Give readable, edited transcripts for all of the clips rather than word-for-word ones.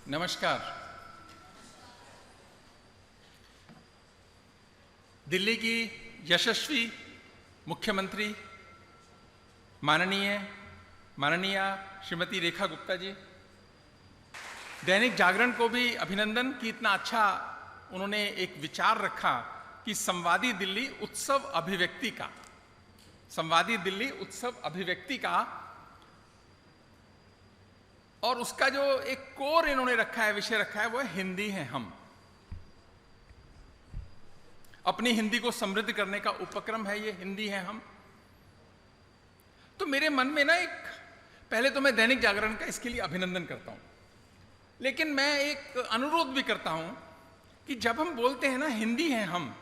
नमस्कार। दिल्ली की यशस्वी मुख्यमंत्री माननीय श्रीमती रेखा गुप्ता जी, दैनिक जागरण को भी अभिनंदन कि इतना अच्छा उन्होंने एक विचार रखा कि संवादी दिल्ली उत्सव अभिव्यक्ति का और उसका जो एक कोर इन्होंने रखा है, विषय रखा है, वो हिंदी है। हम अपनी हिंदी को समृद्ध करने का उपक्रम है ये, हिंदी है हम। तो मेरे मन में ना पहले तो मैं दैनिक जागरण का इसके लिए अभिनंदन करता हूं, लेकिन मैं एक अनुरोध भी करता हूं कि जब हम बोलते हैं ना हिंदी है हम,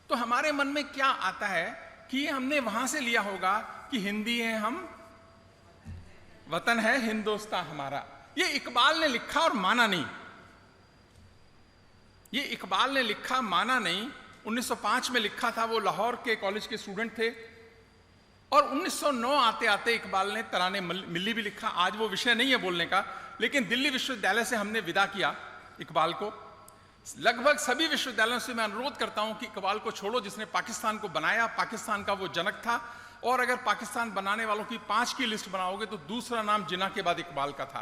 तो हमारे मन में क्या आता है कि हमने वहां से लिया होगा कि हिंदी है हम, वतन है हिंदुस्तान हमारा। ये इकबाल ने लिखा और माना नहीं। ये इकबाल ने लिखा, माना नहीं। 1905 में लिखा था, वो लाहौर के कॉलेज के स्टूडेंट थे, और 1909 आते आते इकबाल ने तराने मिल्ली भी लिखा। आज वो विषय नहीं है बोलने का, लेकिन दिल्ली विश्वविद्यालय से हमने विदा किया इकबाल को। लगभग सभी विश्वविद्यालयों से मैं अनुरोध करता हूं कि इकबाल को छोड़ो, जिसने पाकिस्तान को बनाया, पाकिस्तान का वो जनक था। और अगर पाकिस्तान बनाने वालों की 5 की लिस्ट बनाओगे तो दूसरा नाम जिन्ना के बाद इकबाल का था।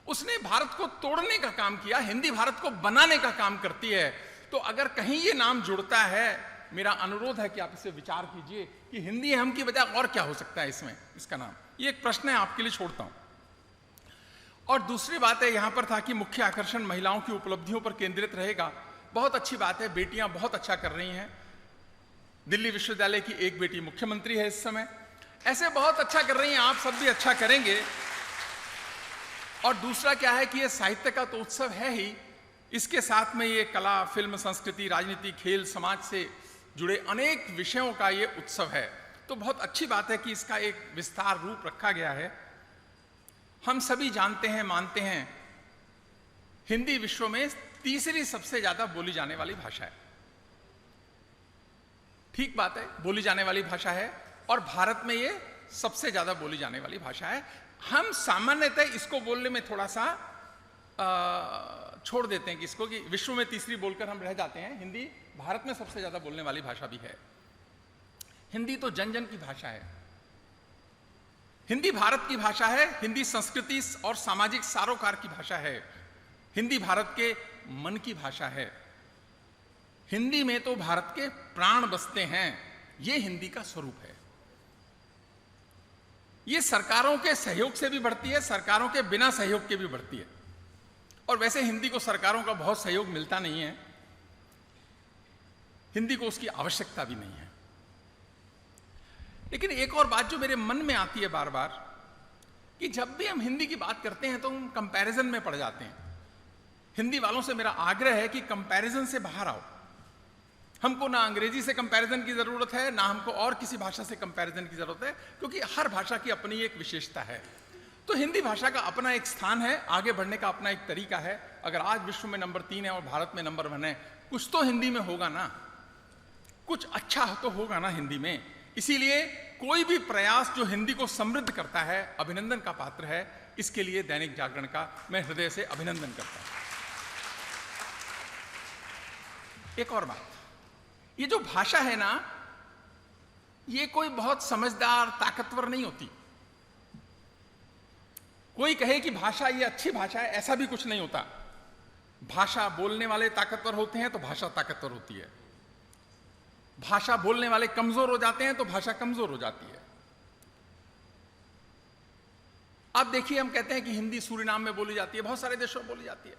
उसने भारत को तोड़ने का काम किया, हिंदी भारत को बनाने का काम करती है। तो अगर कहीं ये नाम जुड़ता है, मेरा अनुरोध है कि आप इसे विचार कीजिए कि हिंदी हम की बजाय और क्या हो सकता है इसमें, इसका नाम। ये एक प्रश्न है, आपके लिए छोड़ता हूं। और दूसरी बात है, यहां पर था कि मुख्य आकर्षण महिलाओं की उपलब्धियों पर केंद्रित रहेगा। बहुत अच्छी बात है, बेटियां बहुत अच्छा कर रही हैं। दिल्ली विश्वविद्यालय की एक बेटी मुख्यमंत्री है इस समय। ऐसे बहुत अच्छा कर रही हैं, आप सब भी अच्छा करेंगे। और दूसरा क्या है कि ये साहित्य का तो उत्सव है ही, इसके साथ में ये कला, फिल्म, संस्कृति, राजनीति, खेल, समाज से जुड़े अनेक विषयों का ये उत्सव है। तो बहुत अच्छी बात है कि इसका एक विस्तार रूप रखा गया है। हम सभी जानते हैं, मानते हैं, हिंदी विश्व में तीसरी सबसे ज्यादा बोली जाने वाली भाषा है। ठीक बात है, बोली जाने वाली भाषा है, और भारत में ये सबसे ज्यादा बोली जाने वाली भाषा है। हम सामान्यतः इसको बोलने में थोड़ा सा छोड़ देते हैं कि इसको, कि विश्व में तीसरी बोलकर हम रह जाते हैं। हिंदी भारत में सबसे ज्यादा बोलने वाली भाषा भी है। हिंदी तो जन जन की भाषा है। हिंदी भारत की भाषा है। हिंदी संस्कृति और सामाजिक सारोकार की भाषा है। हिंदी भारत के मन की भाषा है। हिंदी में तो भारत के प्राण बसते हैं। यह हिंदी का स्वरूप है। यह सरकारों के सहयोग से भी बढ़ती है, सरकारों के बिना सहयोग के भी बढ़ती है। और वैसे हिंदी को सरकारों का बहुत सहयोग मिलता नहीं है, हिंदी को उसकी आवश्यकता भी नहीं है। लेकिन एक और बात जो मेरे मन में आती है बार बार, कि जब भी हम हिंदी की बात करते हैं तो हम कंपैरिजन में पड़ जाते हैं। हिंदी वालों से मेरा आग्रह है कि कंपैरिजन से बाहर आओ। हमको ना अंग्रेजी से कंपैरिजन की जरूरत है, ना हमको और किसी भाषा से कंपैरिजन की जरूरत है, क्योंकि हर भाषा की अपनी एक विशेषता है। तो हिंदी भाषा का अपना एक स्थान है, आगे बढ़ने का अपना एक तरीका है। अगर आज विश्व में नंबर 3 है और भारत में नंबर 1 है, कुछ तो हिंदी में होगा ना, कुछ अच्छा तो होगा ना हिंदी में। इसीलिए कोई भी प्रयास जो हिंदी को समृद्ध करता है, अभिनंदन का पात्र है। इसके लिए दैनिक जागरण का मैं हृदय से अभिनंदन करता हूं। एक और बात, ये जो भाषा है ना, ये कोई बहुत समझदार, ताकतवर नहीं होती। कोई कहे कि भाषा ये अच्छी भाषा है, ऐसा भी कुछ नहीं होता। भाषा बोलने वाले ताकतवर होते हैं तो भाषा ताकतवर होती है। भाषा बोलने वाले कमजोर हो जाते हैं तो भाषा कमजोर हो जाती है। अब देखिए, हम कहते हैं कि हिंदी सूरीनाम में बोली जाती है, बहुत सारे देशों में बोली जाती है,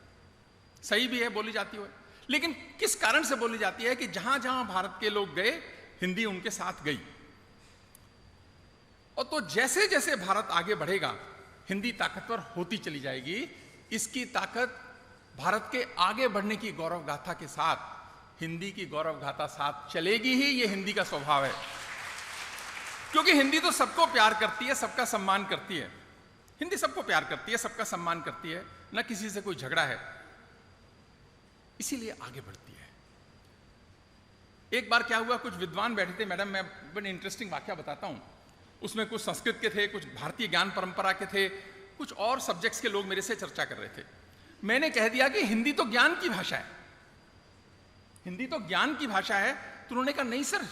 सही भी है, बोली जाती है। लेकिन किस कारण से बोली जाती है कि जहां जहां भारत के लोग गए, हिंदी उनके साथ गई। और तो जैसे जैसे भारत आगे बढ़ेगा, हिंदी ताकतवर होती चली जाएगी। इसकी ताकत भारत के आगे बढ़ने की गौरव गाथा के साथ हिंदी की गौरव गाथा साथ चलेगी ही। ये हिंदी का स्वभाव है, क्योंकि हिंदी तो सबको प्यार करती है, सबका सम्मान करती है। हिंदी सबको प्यार करती है, सबका सम्मान करती है, न किसी से कोई झगड़ा है, इसीलिए आगे बढ़ती है। एक बार क्या हुआ, कुछ विद्वान बैठे थे, मैडम मैं बड़ी इंटरेस्टिंग वाकया बताता हूं। उसमें कुछ संस्कृत के थे, कुछ भारतीय ज्ञान परंपरा के थे, कुछ और सब्जेक्ट्स के लोग मेरे से चर्चा कर रहे थे। मैंने कह दिया कि हिंदी तो ज्ञान की भाषा है, हिंदी तो ज्ञान की भाषा है। तो उन्होंने कहा नहीं सर,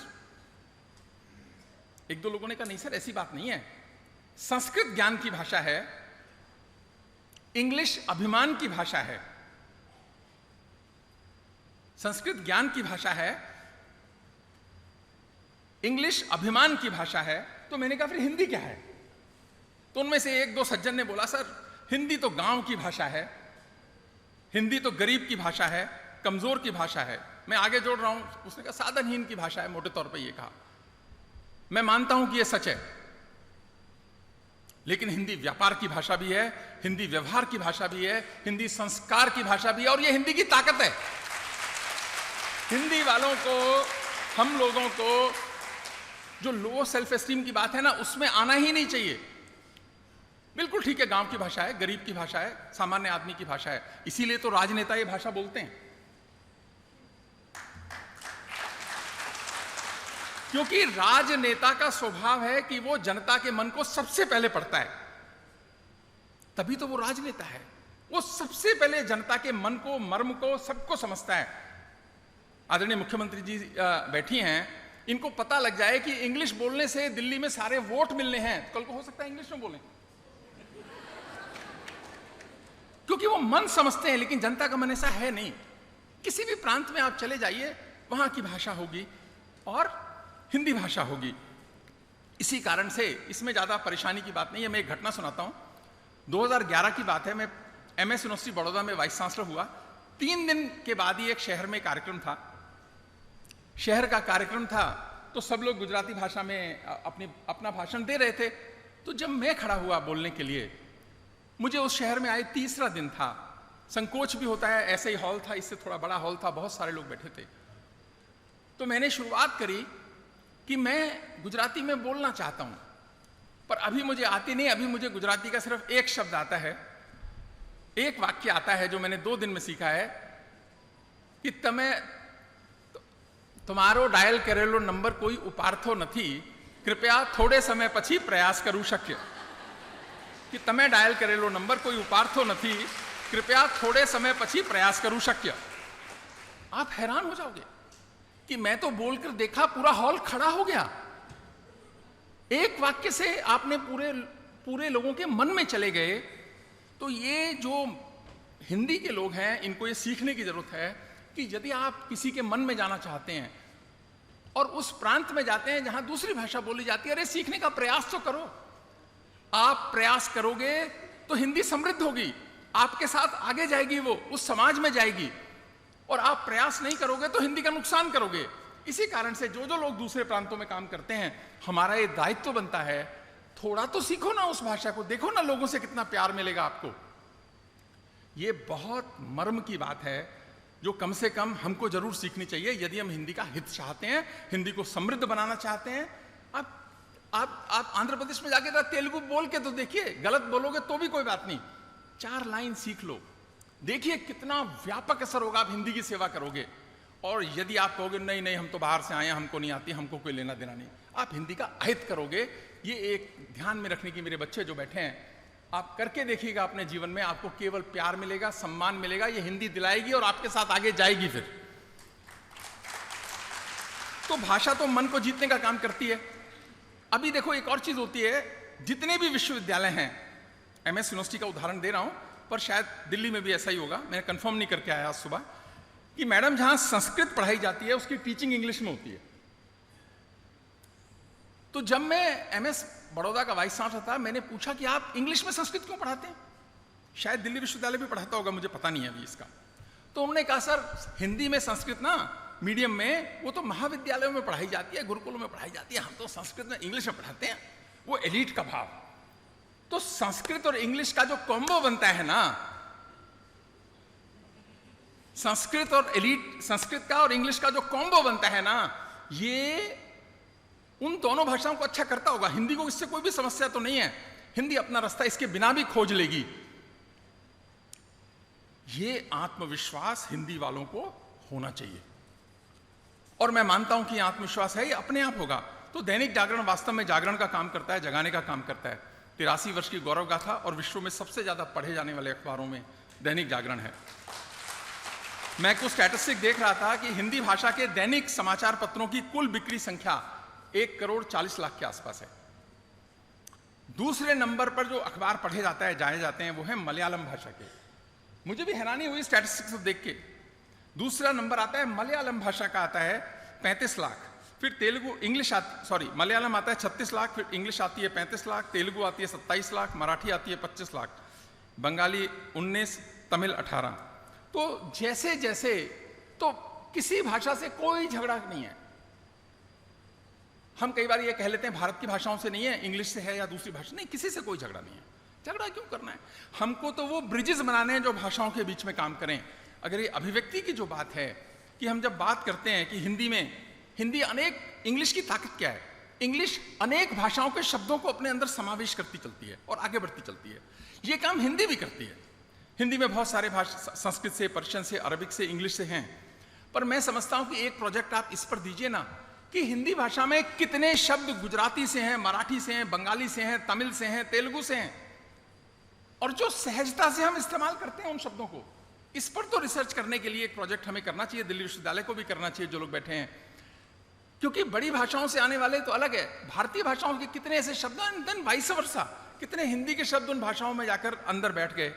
एक दो लोगों ने कहा नहीं सर ऐसी बात नहीं है, संस्कृत ज्ञान की भाषा है, इंग्लिश अभिमान की भाषा है। संस्कृत ज्ञान की भाषा है, इंग्लिश अभिमान की भाषा है। तो मैंने कहा फिर हिंदी क्या है? तो उनमें से एक दो सज्जन ने बोला सर हिंदी तो गांव की भाषा है, हिंदी तो गरीब की भाषा है, कमजोर की भाषा है। मैं आगे जोड़ रहा हूं, उसने कहा साधनहीन की भाषा है, मोटे तौर पे ये कहा। मैं मानता हूं कि ये सच है, लेकिन हिंदी व्यापार की भाषा भी है, हिंदी व्यवहार की भाषा भी है, हिंदी संस्कार की भाषा भी है, और ये हिंदी की ताकत है। हिंदी वालों को, हम लोगों को जो लो सेल्फ एस्टीम की बात है ना, उसमें आना ही नहीं चाहिए। बिल्कुल ठीक है, गांव की भाषा है, गरीब की भाषा है, सामान्य आदमी की भाषा है, इसीलिए तो राजनेता ये भाषा बोलते हैं, क्योंकि राजनेता का स्वभाव है कि वो जनता के मन को सबसे पहले पढ़ता है, तभी तो वो राजनेता है। वो सबसे पहले जनता के मन को, मर्म को, सबको समझता है। आदरणीय मुख्यमंत्री जी बैठी हैं, इनको पता लग जाए कि इंग्लिश बोलने से दिल्ली में सारे वोट मिलने हैं, कल को हो सकता है इंग्लिश में बोलें, क्योंकि वो मन समझते हैं। लेकिन जनता का मन ऐसा है नहीं। किसी भी प्रांत में आप चले जाइए, वहां की भाषा होगी और हिंदी भाषा होगी। इसी कारण से इसमें ज्यादा परेशानी की बात नहीं है। मैं एक घटना सुनाता हूं। 2011 की बात है, मैं एमएस यूनिवर्सिटी बड़ौदा में वाइस चांसलर हुआ। 3 दिन के बाद ही एक शहर में कार्यक्रम था। शहर का कार्यक्रम था तो सब लोग गुजराती भाषा में अपना भाषण दे रहे थे। तो जब मैं खड़ा हुआ बोलने के लिए, मुझे उस शहर में आए 3रा दिन था, संकोच भी होता है, ऐसे ही हॉल था, इससे थोड़ा बड़ा हॉल था, बहुत सारे लोग बैठे थे। तो मैंने शुरुआत करी कि मैं गुजराती में बोलना चाहता हूं, पर अभी मुझे आती नहीं। अभी मुझे गुजराती का सिर्फ एक शब्द आता है, एक वाक्य आता है जो मैंने 2 दिन में सीखा है कि तुम्हारो डायल करेलो नंबर कोई उपार्थो નથી, कृपया थोड़े समय પછી प्रयास करू शक्य। कि तमे डायल करेलो नंबर कोई उपार्थो નથી, कृपया थोड़े समय પછી प्रयास करू शक्य। आप हैरान हो जाओगे कि मैं तो बोलकर देखा, पूरा हॉल खड़ा हो गया। एक वाक्य से आपने पूरे लोगों के मन में चले गए। तो ये जो हिंदी के लोग हैं, इनको ये सीखने की जरूरत है कि यदि आप किसी के मन में जाना चाहते हैं और उस प्रांत में जाते हैं जहां दूसरी भाषा बोली जाती है, अरे सीखने का प्रयास तो करो। आप प्रयास करोगे तो हिंदी समृद्ध होगी, आपके साथ आगे जाएगी, वो उस समाज में जाएगी। और आप प्रयास नहीं करोगे तो हिंदी का नुकसान करोगे। इसी कारण से जो लोग दूसरे प्रांतों में काम करते हैं, हमारा ये दायित्व बनता है, थोड़ा तो सीखो ना उस भाषा को, देखो ना लोगों से कितना प्यार मिलेगा आपको। ये बहुत मर्म की बात है जो कम से कम हमको जरूर सीखनी चाहिए यदि हम हिंदी का हित चाहते हैं, हिंदी को समृद्ध बनाना चाहते हैं। आप आंध्र प्रदेश में जाके तेलुगु बोल के तो देखिए, गलत बोलोगे तो भी कोई बात नहीं, 4 लाइन सीख लो, देखिए कितना व्यापक असर होगा। आप हिंदी की सेवा करोगे। और यदि आप कहोगे नहीं नहीं हम तो बाहर से आए हैं, हमको नहीं आती, हमको कोई लेना देना नहीं, आप हिंदी का अहित करोगे। ये एक ध्यान में रखने की, मेरे बच्चे जो बैठे हैं, आप करके देखिएगा अपने जीवन में, आपको केवल प्यार मिलेगा, सम्मान मिलेगा, ये हिंदी दिलाएगी और आपके साथ आगे जाएगी। फिर तो भाषा तो मन को जीतने का काम करती है। अभी देखो एक और चीज होती है, जितने भी विश्वविद्यालय हैं, एमएस यूनिवर्सिटी का उदाहरण दे रहा हूं, पर शायद दिल्ली में भी ऐसा ही होगा, मैंने कंफर्म नहीं करके आया आज सुबह, कि मैडम जहां संस्कृत पढ़ाई जाती है उसकी टीचिंग इंग्लिश में होती है। तो जब मैं एमएस बड़ौदा का वाइस चांसलर था, मैंने पूछा कि आप इंग्लिश में संस्कृत क्यों पढ़ाते हैं? शायद दिल्ली विश्वविद्यालय भी पढ़ाता होगा, मुझे पता नहीं है अभी इसका। तो उन्होंने कहा सर हिंदी में संस्कृत ना मीडियम में, वो तो महाविद्यालयों में पढ़ाई जाती है, गुरुकुलों में पढ़ाई जाती है, हम तो संस्कृत में इंग्लिश में पढ़ाते हैं, वो एलीट का भाव। तो संस्कृत और इंग्लिश का जो कॉम्बो बनता है ना, संस्कृत का और इंग्लिश का जो कॉम्बो बनता है ना, ये उन दोनों भाषाओं को अच्छा करता होगा। हिंदी को इससे कोई भी समस्या तो नहीं है, हिंदी अपना रास्ता इसके बिना भी खोज लेगी। ये आत्मविश्वास हिंदी वालों को होना चाहिए, और मैं मानता हूं कि ये आत्मविश्वास है, ये अपने आप होगा। तो दैनिक जागरण वास्तव में जागरण का काम करता है, जगाने का काम करता है। 83 वर्ष की गौरव गाथा और विश्व में सबसे ज्यादा पढ़े जाने वाले अखबारों में दैनिक जागरण है। मैं कुछ स्टैटिस्टिक देख रहा था कि हिंदी भाषा के दैनिक समाचार पत्रों की कुल बिक्री संख्या 1,40,00,000 के आसपास है। दूसरे नंबर पर जो अखबार पढ़े जाए जाते हैं वो है मलयालम भाषा के। मुझे भी हैरानी हुई स्टैटिस्टिक्स देख के। दूसरा नंबर आता है मलयालम भाषा का, आता है 35 लाख, फिर तेलुगु इंग्लिश मलयालम आता है 36 लाख, फिर इंग्लिश आती है 35 लाख, तेलुगु आती है 27 लाख, मराठी आती है 25 लाख, बंगाली 19, तमिल 18। तो जैसे जैसे तो किसी भाषा से कोई झगड़ा नहीं है। हम कई बार ये कह लेते हैं भारत की भाषाओं से नहीं है, इंग्लिश से है या दूसरी भाषा, नहीं, किसी से कोई झगड़ा नहीं है। झगड़ा क्यों करना है? हमको तो वो ब्रिजेस बनाने हैं जो भाषाओं के बीच में काम करें। अगर ये अभिव्यक्ति की जो बात है कि हम जब बात करते हैं कि हिंदी अनेक, इंग्लिश की ताकत क्या है? इंग्लिश अनेक भाषाओं के शब्दों को अपने अंदर समावेश करती चलती है और आगे बढ़ती चलती है। ये काम हिंदी भी करती है। हिंदी में बहुत सारे भाषा, संस्कृत से, पर्शियन से, अरबिक से, इंग्लिश से हैं। पर मैं समझता हूं कि एक प्रोजेक्ट आप इस पर दीजिए ना कि हिंदी भाषा में कितने शब्द गुजराती से हैं, मराठी से हैं, बंगाली से हैं, तमिल से हैं, तेलुगु से हैं, और जो सहजता से हम इस्तेमाल करते हैं उन शब्दों को, इस पर तो रिसर्च करने के लिए एक प्रोजेक्ट हमें करना चाहिए। दिल्ली विश्वविद्यालय को भी करना चाहिए, जो लोग बैठे हैं, क्योंकि बड़ी भाषाओं से आने वाले तो अलग है। भारतीय भाषाओं के कितने ऐसे शब्द, देन वाइस वर्सा, कितने हिंदी के शब्द उन भाषाओं में जाकर अंदर बैठ गए।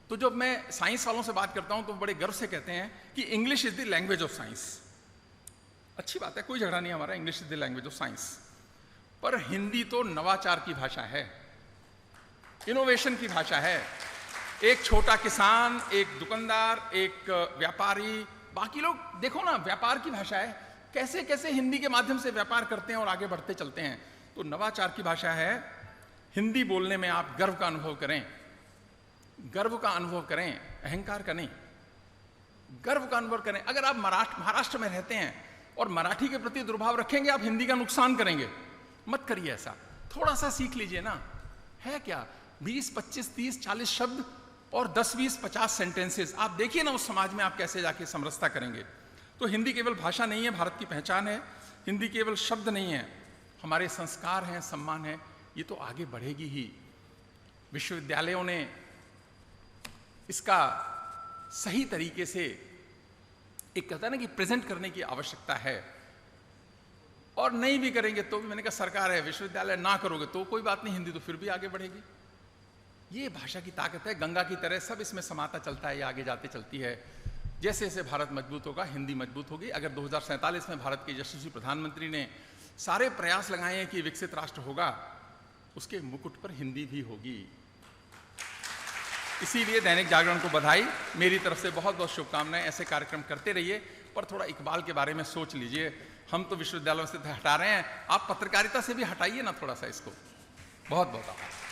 तो जब मैं साइंस वालों से बात करता हूं तो बड़े गर्व से कहते हैं कि English is the language of science. अच्छी बात है, कोई झगड़ा नहीं हमारा, English is the language of science. पर हिंदी तो नवाचार की भाषा है, इनोवेशन की भाषा है। एक छोटा किसान, एक दुकानदार, एक व्यापारी, बाकी लोग देखो ना, व्यापार की भाषा है। कैसे कैसे हिंदी के माध्यम से व्यापार करते हैं और आगे बढ़ते चलते हैं। तो नवाचार की भाषा है। हिंदी बोलने में आप गर्व का अनुभव करें, गर्व का अनुभव करें, अहंकार का नहीं, गर्व का अनुभव करें। अगर आप महाराष्ट्र में रहते हैं और मराठी के प्रति दुर्भाव रखेंगे, आप हिंदी का नुकसान करेंगे। मत करिए ऐसा, थोड़ा सा सीख लीजिए ना। है क्या 20, 25, 30, 40 शब्द और 10, 20, 50 सेंटेंसेस। आप देखिए ना उस समाज में आप कैसे जाके समरसता करेंगे। तो हिंदी केवल भाषा नहीं है, भारत की पहचान है। हिंदी केवल शब्द नहीं है, हमारे संस्कार हैं, सम्मान है। ये तो आगे बढ़ेगी ही। विश्वविद्यालयों ने इसका सही तरीके से एक कहता है ना कि प्रेजेंट करने की आवश्यकता है। और नहीं भी करेंगे तो भी, मैंने कहा सरकार है, विश्वविद्यालय ना करोगे तो कोई बात नहीं, हिंदी तो फिर भी आगे बढ़ेगी। ये भाषा की ताकत है, गंगा की तरह सब इसमें समाता चलता है, ये आगे जाते चलती है। जैसे जैसे भारत मजबूत होगा, हिंदी मजबूत होगी। अगर 2047 में भारत के यशस्वी प्रधानमंत्री ने सारे प्रयास लगाए हैं कि विकसित राष्ट्र होगा, उसके मुकुट पर हिंदी भी होगी। इसीलिए दैनिक जागरण को बधाई, मेरी तरफ से बहुत बहुत शुभकामनाएं। ऐसे कार्यक्रम करते रहिए, पर थोड़ा इकबाल के बारे में सोच लीजिए। हम तो विश्वविद्यालयों से हटा रहे हैं, आप पत्रकारिता से भी हटाइए ना थोड़ा सा इसको। बहुत बहुत आभार।